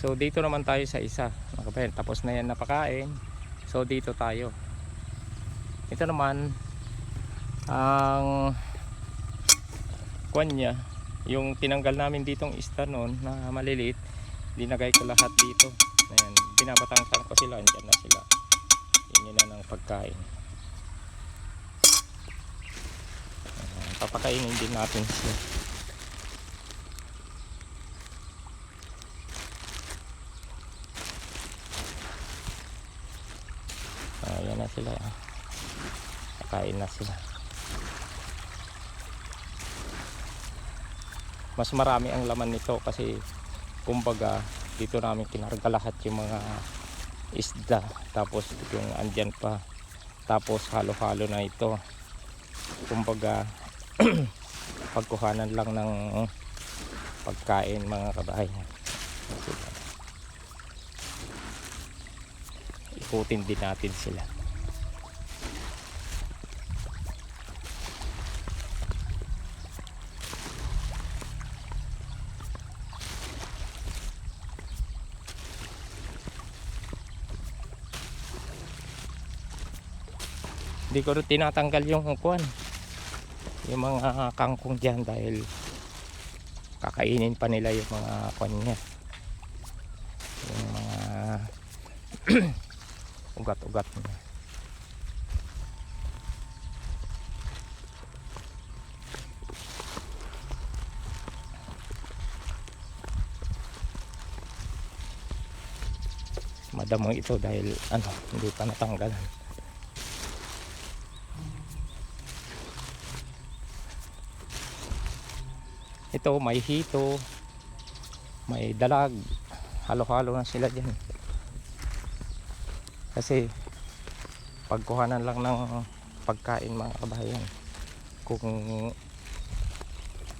So dito naman tayo sa isa mga kabayan. Tapos na yan napakain. So dito tayo. Ito naman ang kwan niya, yung tinanggal namin ditong isda noon na maliliit, dinagay ko lahat dito. Ayan, binabatang-tang ko sila, andyan na sila. Yun na ng pagkain. Ayan, papakainin din natin sila. Ayan na sila. Pakain na sila. Mas marami ang laman nito kasi kumbaga dito namin kinarga lahat yung mga isda, tapos yung andyan pa, tapos halo-halo na ito. Kumbaga pagkuhanan lang ng pagkain mga kabayan. Ikutin din natin sila. Hindi ko rin tinatanggal yung upuan, yung mga kangkong dyan, dahil kakainin pa nila yung mga kwan niya, yung mga ugat-ugat niya. Madamo ito dahil hindi pa natanggalan. Ito may hito, may dalag, halo-halo na sila dyan. Kasi pagkuhanan lang ng pagkain mga kabayan. Kung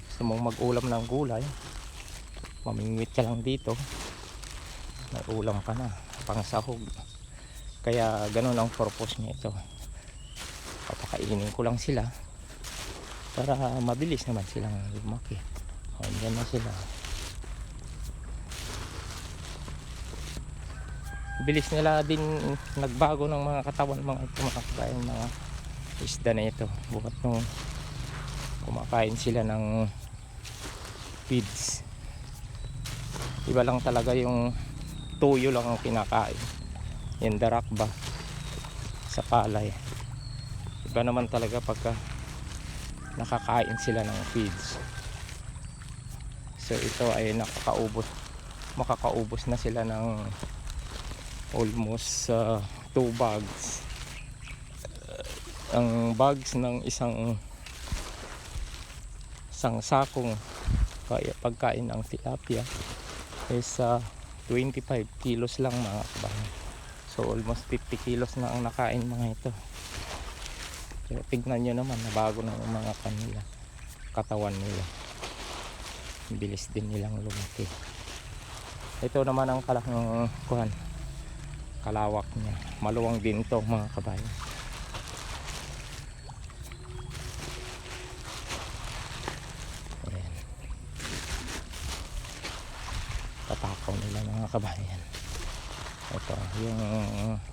gusto mong mag-ulam ng gulay, mamingwit ka lang dito, may ulam ka na pang sahog. Kaya ganun ang purpose niya ito. Papakainin ko lang sila para mabilis naman silang lumaki. Andyan na sila. Bilis nila din nagbago ng mga katawan mga ito mga kabayan, mga isda na ito. Bukat nung kumakain sila ng feeds, iba lang talaga yung tuyo lang ang kinakain, yung darakba sa palay. Iba naman talaga pagka nakakain sila ng feeds. So ito ay makakaubos na sila ng almost 2 bags. Ang bags ng isang sakong kaya pagkain ng tilapia is 25 kilos lang mga kabayan. So almost 50 kilos na ang nakain mga ito. Pero tignan nyo naman, nabago na yung mga kanila, katawan nila. Bilis din nilang lumaki. Ito naman ang kalawak niya. Maluwang din to mga kabayan. Ayan. Tatakaw nila mga kabayan. Ito yung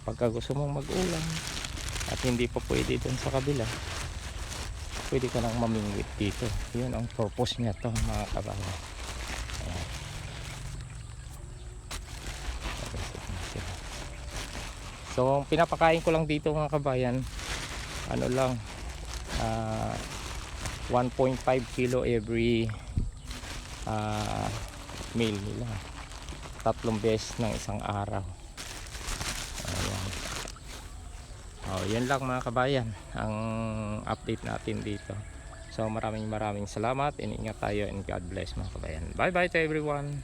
pagka gusto mong mag-ulam at hindi pa pwede dun sa kabila, pwede ka nang mamingwit dito. Yun ang purpose niya to mga kabayan. Ayan. So pinapakain ko lang dito mga kabayan, lang 1.5 kilo every meal nila, 3 beses ng isang araw. Ayan. Yan lang mga kabayan ang update natin dito. So maraming salamat, ingat tayo, and God bless mga kabayan. Bye bye to everyone.